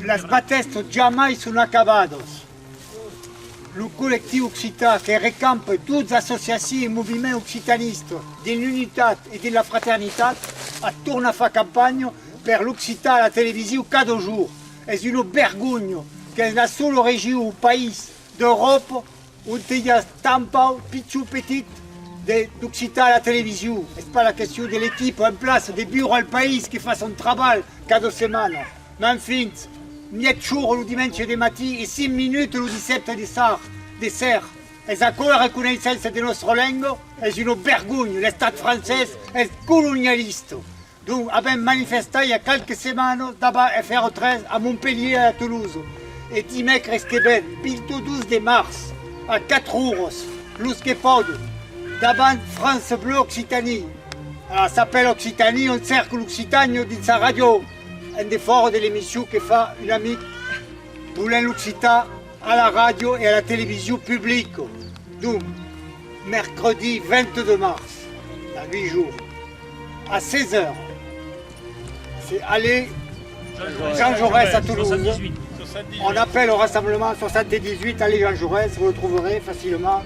Las battestas jamais sono acabados. Le collectif occitan qui récampe toutes les associations et mouvements occitanistes de l'unité et de la fraternité a tourné à faire campagne pour l'Occitan à la télévision cada jour. C'est une vergogne que c'est la seule région ou pays d'Europe où il y a tant de petite d'Occitan à la télévision. Ce n'est pas la question de l'équipe en place, des bureaux au pays qui fait son travail cada semaine. Mais enfin, 9 jours le dimanche de matin et 6 minutes le 17 de serre. Et encore la reconnaissance de notre langue est une vergogne. L'État français est colonialiste. Donc, avons manifesté il y a quelques semaines d'abord FR13 à Montpellier et à Toulouse. Et dimanche, le 12 de mars, à 4 heures, lorsque pod, davant France Bleu Occitanie. Alors, ça s'appelle Occitanie, on cercle l'Occitanie dans sa radio. Un des forts de l'émission que fait une amie Boulin l'Occitan à la radio et à la télévision publique. Donc, mercredi 22 mars, dans 8 jours, à 16h, c'est aller Jean Jaurès à Toulouse. 78. On appelle au rassemblement 78, allez Jean Jaurès, vous le trouverez facilement.